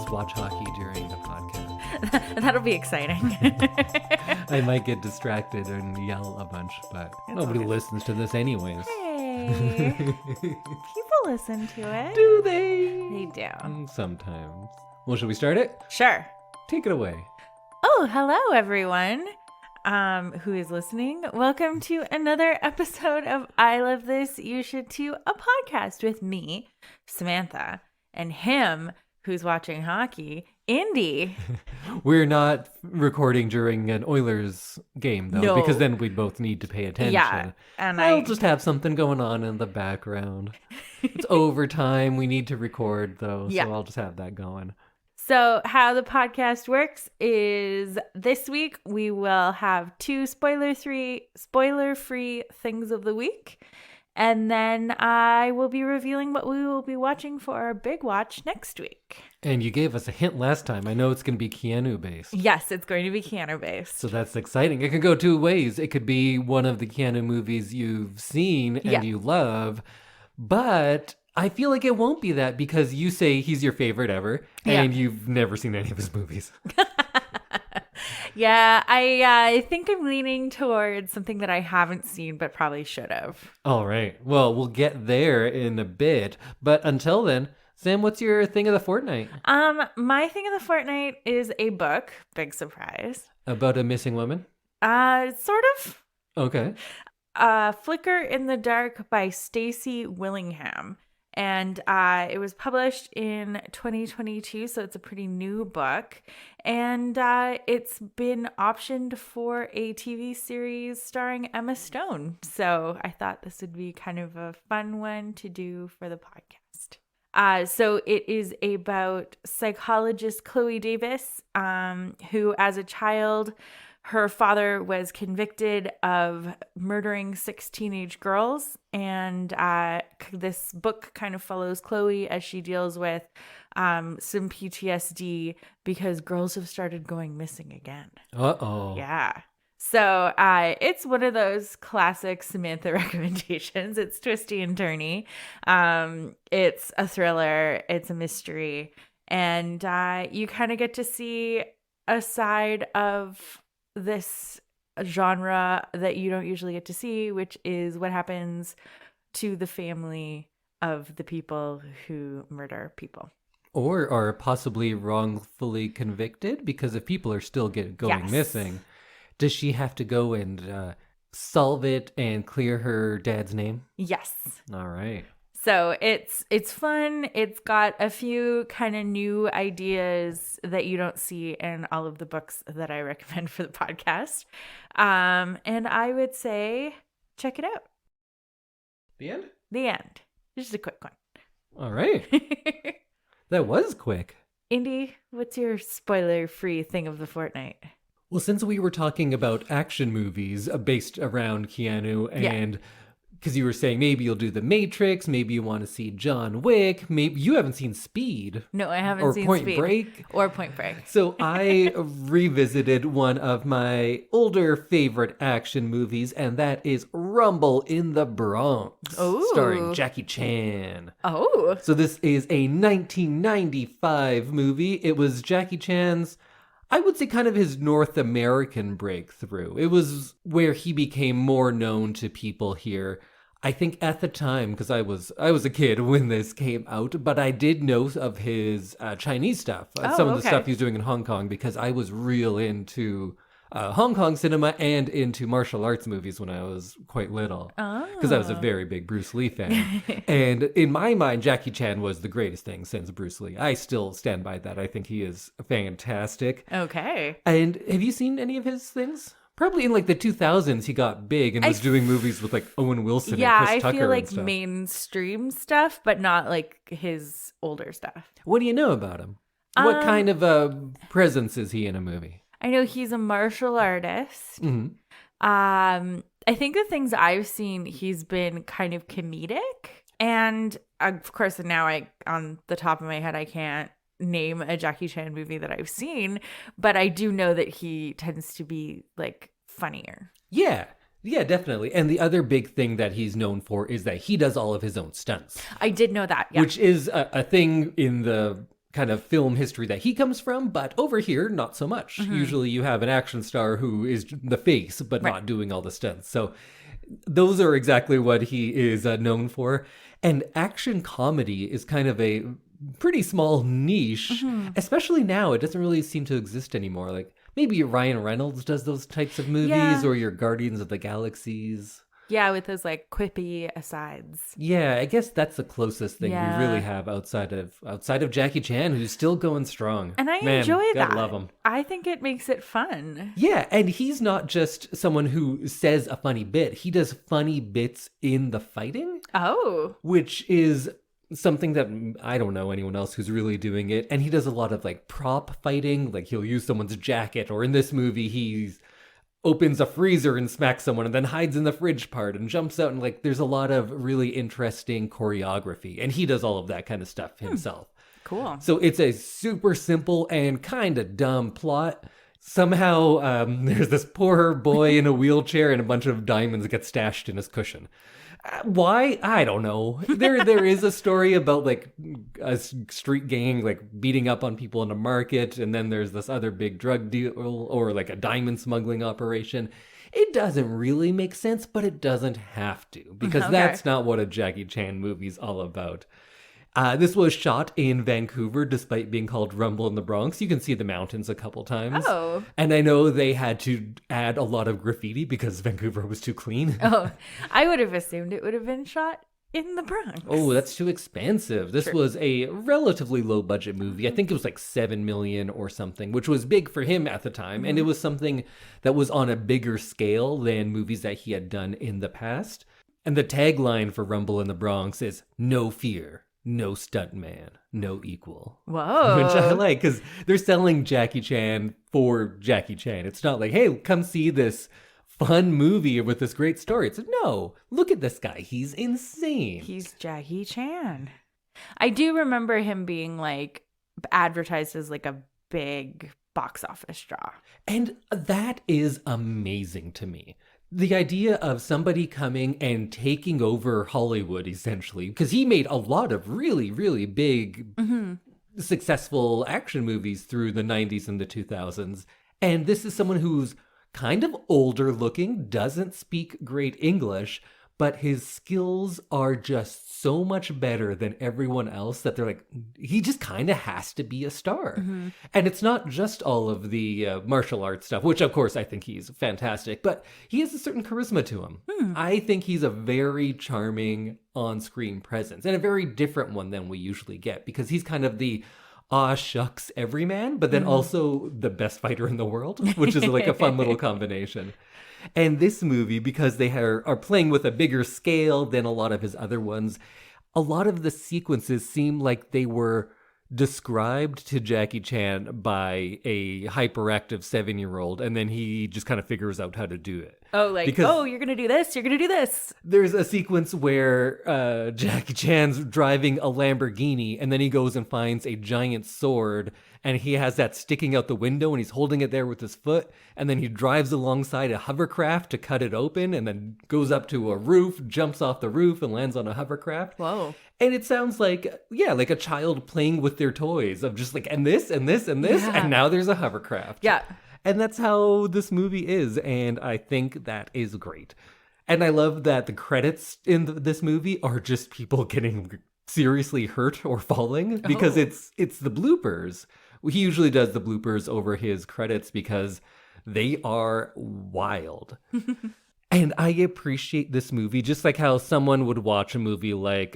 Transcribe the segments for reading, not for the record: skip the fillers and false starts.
just watch hockey during the podcast. That'll be exciting. I might get distracted and yell a bunch, but nobody listens to this anyways. Hey, people listen to it. Do they? They do. Sometimes. Well, should we start it? Sure. Take it away. Oh, hello, everyone who is listening. Welcome to another episode of I Love This, You Should Too, a podcast with me, Samantha, and him who's watching hockey, Indy. We're not recording during an Oilers game, though, because then we'd both need to pay attention. Yeah, and I'll just have something going on in the background. It's overtime. We need to record, though, so I'll just have that going. So how the podcast works is this week we will have 2 spoiler-free things of the week. And then I will be revealing what we will be watching for our big watch next week. And you gave us a hint last time. I know it's going to be Keanu-based. Yes, it's going to be Keanu-based. So that's exciting. It could go 2 ways. It could be one of the Keanu movies you've seen and you love, but I feel like it won't be that because you say he's your favorite ever and you've never seen any of his movies. Yeah, I think I'm leaning towards something that I haven't seen but probably should have. All right. Well, we'll get there in a bit. But until then, Sam, what's your thing of the fortnight? My thing of the fortnight is a book. Big surprise. About a missing woman? Sort of. Okay. Flicker in the Dark by Stacy Willingham. And it was published in 2022, so it's a pretty new book. And it's been optioned for a TV series starring Emma Stone. So I thought this would be kind of a fun one to do for the podcast. So it is about psychologist Chloe Davis, who as a child, her father was convicted of murdering 6 teenage girls, and this book kind of follows Chloe as she deals with some PTSD because girls have started going missing again. Uh-oh. Yeah. So it's one of those classic Samantha recommendations. It's twisty and turny. It's a thriller. It's a mystery. And you kind of get to see a side of this genre that you don't usually get to see, which is what happens to the family of the people who murder people. Or are possibly wrongfully convicted, because if people are still going missing, does she have to go and solve it and clear her dad's name? Yes. All right. So it's fun. It's got a few kind of new ideas that you don't see in all of the books that I recommend for the podcast. And I would say check it out. The end? The end. Just a quick one. All right. That was quick. Indy, what's your spoiler-free thing of the fortnight? Well, since we were talking about action movies based around Keanu and... Because you were saying maybe you'll do The Matrix, maybe you want to see John Wick, maybe you haven't seen Speed. No, I haven't seen Point Speed. Break. Or Point Break. So I revisited one of my older favorite action movies, and that is Rumble in the Bronx, starring Jackie Chan. Oh. So this is a 1995 movie. It was Jackie Chan's, I would say, kind of his North American breakthrough. It was where he became more known to people here. I think at the time, because I was a kid when this came out, but I did know of his Chinese stuff, some of the stuff he's doing in Hong Kong, because I was real into Hong Kong cinema and into martial arts movies when I was quite little, because I was a very big Bruce Lee fan. And in my mind, Jackie Chan was the greatest thing since Bruce Lee. I still stand by that. I think he is fantastic. Okay. And have you seen any of his things? Probably in like the 2000s, he got big and was doing movies with like Owen Wilson and Chris Tucker. I feel like mainstream stuff, but not like his older stuff. What do you know about him? What kind of a presence is he in a movie? I know he's a martial artist. Mm-hmm. I think the things I've seen, he's been kind of comedic. And of course, now on the top of my head, I can't name a Jackie Chan movie that I've seen, but I do know that he tends to be like funnier. Yeah, definitely. And the other big thing that he's known for is that he does all of his own stunts. I did know that, yeah. Which is a thing in the kind of film history that he comes from, but over here, not so much. Usually you have an action star who is the face, but not doing all the stunts. So those are exactly what he is known for. And action comedy is kind of a pretty small niche, especially now. It doesn't really seem to exist anymore. Like maybe Ryan Reynolds does those types of movies, or your Guardians of the Galaxies. Yeah, with those like quippy asides. Yeah, I guess that's the closest thing we really have outside of Jackie Chan, who's still going strong. And I enjoy that. Gotta love him. I think it makes it fun. Yeah, and he's not just someone who says a funny bit. He does funny bits in the fighting. Oh. Which is something that I don't know anyone else who's really doing it. And he does a lot of like prop fighting. Like he'll use someone's jacket, or in this movie, he's opens a freezer and smacks someone and then hides in the fridge part and jumps out, and like there's a lot of really interesting choreography, and he does all of that kind of stuff himself. Cool. So it's a super simple and kind of dumb plot. Somehow there's this poor boy in a wheelchair and a bunch of diamonds get stashed in his cushion. Why? I don't know. There is a story about like a street gang like beating up on people in a market, and then there's this other big drug deal or like a diamond smuggling operation. It doesn't really make sense, but it doesn't have to, because that's not what a Jackie Chan movie's all about. This was shot in Vancouver, despite being called Rumble in the Bronx. You can see the mountains a couple times. Oh. And I know they had to add a lot of graffiti because Vancouver was too clean. Oh, I would have assumed it would have been shot in the Bronx. Oh, that's too expensive. This was a relatively low budget movie. I think it was like $7 million or something, which was big for him at the time. And it was something that was on a bigger scale than movies that he had done in the past. And the tagline for Rumble in the Bronx is "No fear. No stuntman, no equal." Whoa. Which I like, because they're selling Jackie Chan for Jackie Chan. It's not like, hey, come see this fun movie with this great story. It's like, no, look at this guy. He's insane. He's Jackie Chan. I do remember him being like advertised as like a big box office draw. And that is amazing to me. The idea of somebody coming and taking over Hollywood, essentially, because he made a lot of really, really big, successful action movies through the 90s and the 2000s. And this is someone who's kind of older looking, doesn't speak great English, but his skills are just so much better than everyone else that they're like, he just kind of has to be a star. And it's not just all of the martial arts stuff, which of course I think he's fantastic, but he has a certain charisma to him. I think he's a very charming on-screen presence, and a very different one than we usually get, because he's kind of the aw shucks everyman, but then also the best fighter in the world, which is like a fun little combination. And this movie, because they are playing with a bigger scale than a lot of his other ones, a lot of the sequences seem like they were described to Jackie Chan by a hyperactive 7-year-old, and then he just kind of figures out how to do it. Oh, like, because you're going to do this, you're going to do this. There's a sequence where Jackie Chan's driving a Lamborghini, and then he goes and finds a giant sword, and he has that sticking out the window, and he's holding it there with his foot, and then he drives alongside a hovercraft to cut it open, and then goes up to a roof, jumps off the roof, and lands on a hovercraft. Whoa. And it sounds like, like a child playing with their toys of just like, and this, and this, and this, and now there's a hovercraft. Yeah. And that's how this movie is, and I think that is great. And I love that the credits in this movie are just people getting seriously hurt or falling, because it's the bloopers. He usually does the bloopers over his credits because they are wild. And I appreciate this movie just like how someone would watch a movie like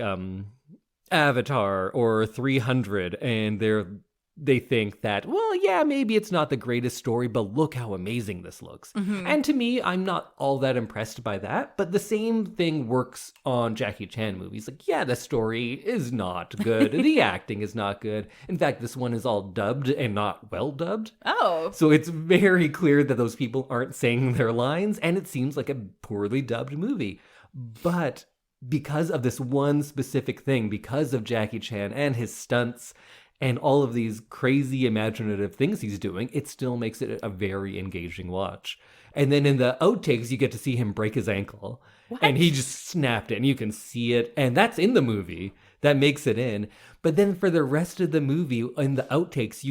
Avatar or 300, and they think that, well, yeah, maybe it's not the greatest story, but look how amazing this looks. And to me, I'm not all that impressed by that, but the same thing works on Jackie Chan movies. Like, yeah, the story is not good. The acting is not good. In fact, this one is all dubbed and not well dubbed. Oh. So it's very clear that those people aren't saying their lines, and it seems like a poorly dubbed movie. But because of this one specific thing, because of Jackie Chan and his stunts and all of these crazy imaginative things he's doing, it still makes it a very engaging watch. And then in the outtakes, you get to see him break his ankle. What? And he just snapped it, and you can see it. And that's in the movie. that makes it in. But then for the rest of the movie, in the outtakes,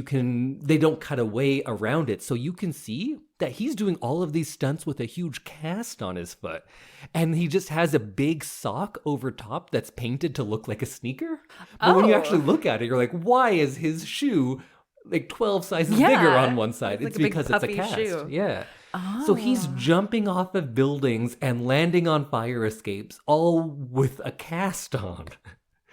they don't cut away around it. So you can see that he's doing all of these stunts with a huge cast on his foot. And he just has a big sock over top that's painted to look like a sneaker. But when you actually look at it, you're like, why is his shoe like 12 sizes bigger on one side? It's like because it's a cast. Shoe. Yeah. Oh. So he's jumping off of buildings and landing on fire escapes, all with a cast on.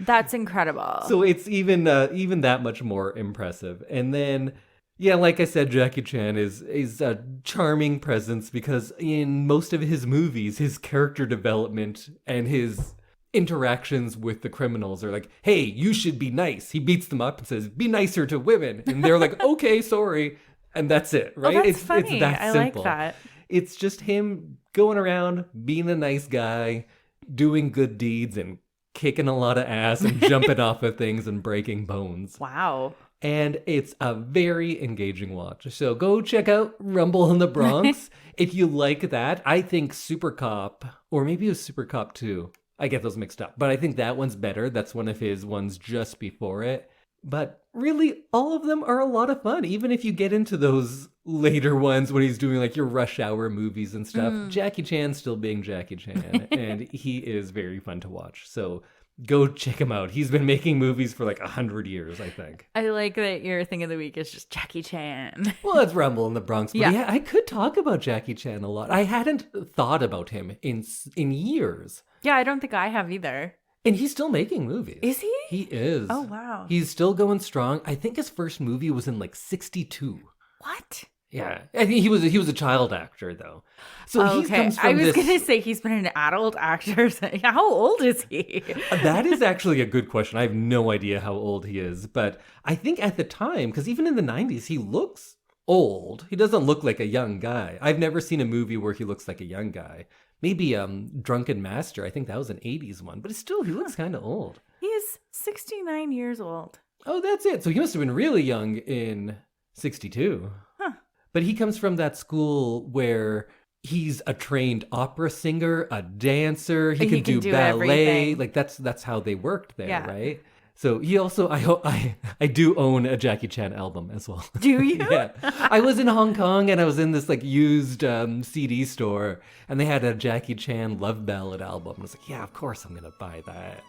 That's incredible. So it's even that much more impressive. And then, yeah, like I said, Jackie Chan is a charming presence because in most of his movies, his character development and his interactions with the criminals are like, hey, you should be nice. He beats them up and says, be nicer to women. And they're like, okay, sorry. And that's it, right? Oh, that's funny. It's that simple. I like that. It's just him going around, being a nice guy, doing good deeds and kicking a lot of ass and jumping off of things and breaking bones. Wow. And it's a very engaging watch. So go check out Rumble in the Bronx. If you like that, I think Super Cop, or maybe it was Super Cop 2. I get those mixed up. But I think that one's better. That's one of his ones just before it. But really, all of them are a lot of fun. Even if you get into those later ones when he's doing like your Rush Hour movies and stuff, Jackie Chan's still being Jackie Chan. And he is very fun to watch. So go check him out. He's been making movies for like 100 years, I think. I like that your thing of the week is just Jackie Chan. Well, it's Rumble in the Bronx. But yeah, I could talk about Jackie Chan a lot. I hadn't thought about him in years. Yeah, I don't think I have either. And he's still making movies. Is he? He is. Oh, wow. He's still going strong. I think his first movie was in like 1962. What? Yeah. I think he was a child actor, though. So he comes from I was going to say he's been an adult actor. How old is he? That is actually a good question. I have no idea how old he is. But I think at the time, because even in the 90s, he looks old. He doesn't look like a young guy. I've never seen a movie where he looks like a young guy. Maybe Drunken Master. I think that was an 80s one. But still, he looks kind of old. He's 69 years old. Oh, that's it. So he must have been really young in 62. Huh. But he comes from that school where he's a trained opera singer, a dancer. He can do ballet. Everything. Like that's how they worked there, right? So he also, I do own a Jackie Chan album as well. Do you? Yeah. I was in Hong Kong and I was in this like used CD store and they had a Jackie Chan love ballad album. I was like, yeah, of course I'm going to buy that.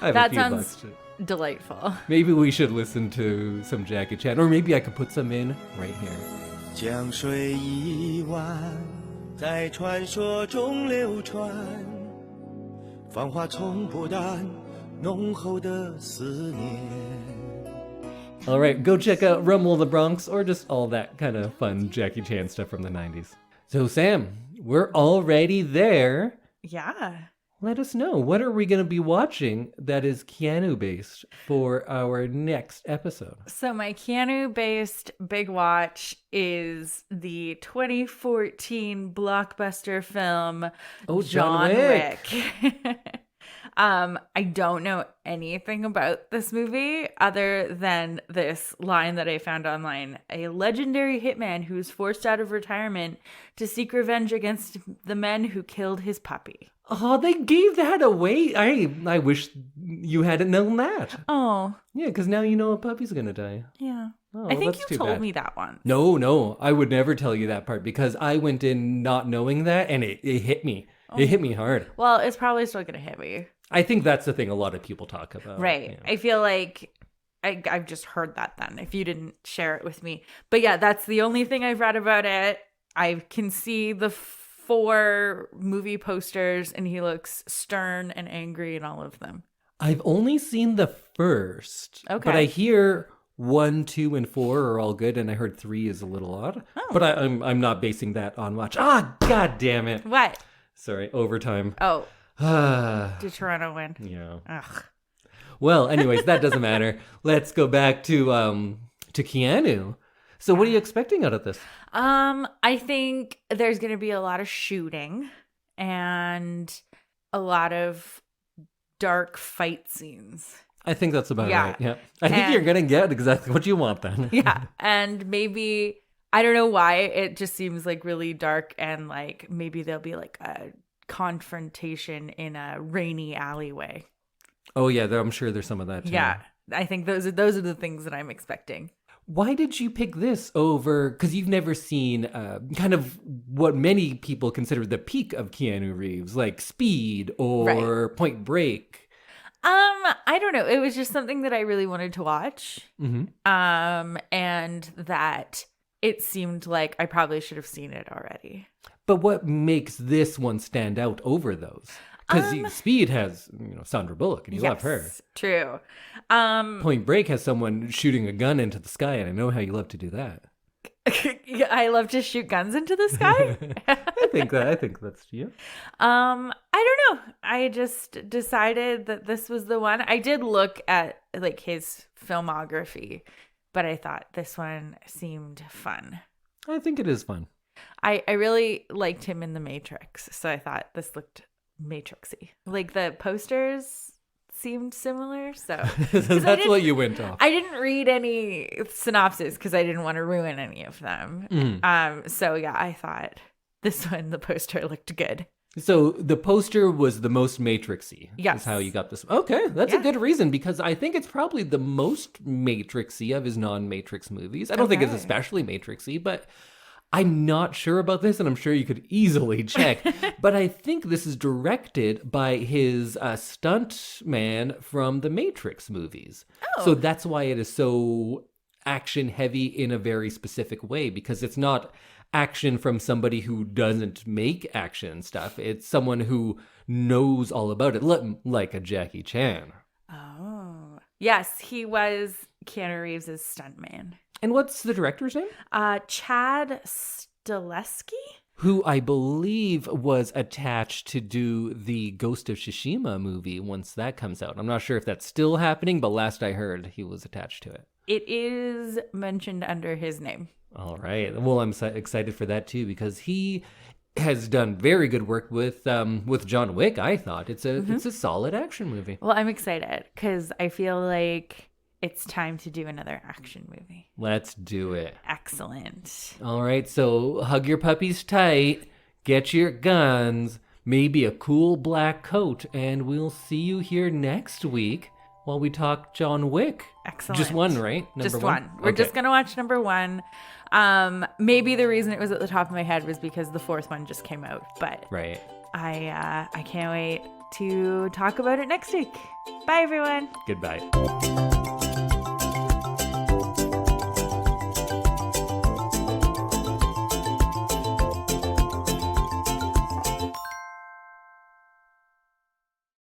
I have that a few sounds bucks too. Delightful. Maybe we should listen to some Jackie Chan, or maybe I could put some in right here. 江水一弯，在传说中流传，芳华从不淡，浓厚的思念。 All right, go check out Rumble in the Bronx, or just all that kind of fun Jackie Chan stuff from the 90s. So Sam, we're already there. Yeah. Let us know, what are we going to be watching that is Keanu-based for our next episode? So my Keanu-based big watch is the 2014 blockbuster film John Wick. I don't know anything about this movie other than this line that I found online. A legendary hitman who's forced out of retirement to seek revenge against the men who killed his puppy. Oh, they gave that away. I wish you hadn't known that. Oh. Yeah, because now you know a puppy's going to die. Yeah. Oh, I think that's you too told bad. me that once. No, I would never tell you that part because I went in not knowing that and it hit me. Oh. It hit me hard. Well, it's probably still going to hit me. I think that's the thing a lot of people talk about. Right. Yeah. I feel like I've just heard that then, if you didn't share it with me. But yeah, that's the only thing I've read about it. I can see the 4 movie posters and he looks stern and angry in all of them. I've only seen the first. Okay. But I hear 1, 2, and 4 are all good, and I heard 3 is a little odd. Oh. But I'm not basing that on much. Ah, god damn it. What? Sorry, overtime. Oh. Ah. Did Toronto win? Yeah. Ugh. Well, anyways, that doesn't matter. Let's go back to Keanu. So what are you expecting out of this? I think there's going to be a lot of shooting and a lot of dark fight scenes. I think that's about right. Yeah. I think you're going to get exactly what you want then. Yeah. And maybe, I don't know why, it just seems like really dark and like maybe there'll be like a confrontation in a rainy alleyway. Oh yeah, I'm sure there's some of that too. Yeah, I think those are the things that I'm expecting. Why did you pick this over? Because you've never seen kind of what many people consider the peak of Keanu Reeves, like Speed or Point Break. I don't know. It was just something that I really wanted to watch. Mm-hmm. And that it seemed like I probably should have seen it already. But what makes this one stand out over those? Because Speed has, Sandra Bullock, and you love her. True. Point Break has someone shooting a gun into the sky, and I know how you love to do that. I love to shoot guns into the sky. I think that's you. I don't know. I just decided that this was the one. I did look at like his filmography, but I thought this one seemed fun. I think it is fun. I really liked him in The Matrix, so I thought this looked Matrixy. Like the posters seemed similar, so that's what you went off. I didn't read any synopsis because I didn't want to ruin any of them. So yeah, I thought this one, the poster looked good. So the poster was the most Matrixy. Yes. Is how you got this. Okay, that's a good reason, because I think it's probably the most Matrixy of his non-Matrix movies. I don't think it's especially Matrixy, but I'm not sure about this, and I'm sure you could easily check. But I think this is directed by his stunt man from the Matrix movies. Oh. So that's why it is so action heavy in a very specific way, because it's not action from somebody who doesn't make action stuff. It's someone who knows all about it, like a Jackie Chan. Oh. Yes, he was Keanu Reeves' stuntman. And what's the director's name? Chad Stahelski? Who I believe was attached to do the Ghost of Tsushima movie once that comes out. I'm not sure if that's still happening, but last I heard, he was attached to it. It is mentioned under his name. All right. Well, I'm excited for that too, because he has done very good work with John Wick. I thought it's a solid action movie. Well, I'm excited because I feel like it's time to do another action movie. Let's do it. Excellent. All right. So hug your puppies tight, get your guns, maybe a cool black coat, and we'll see you here next week while we talk John Wick. Excellent. Just one, right? Just one. We're just going to watch number one. Maybe the reason it was at the top of my head was because the fourth one just came out, but right. I can't wait to talk about it next week. Bye, everyone. Goodbye.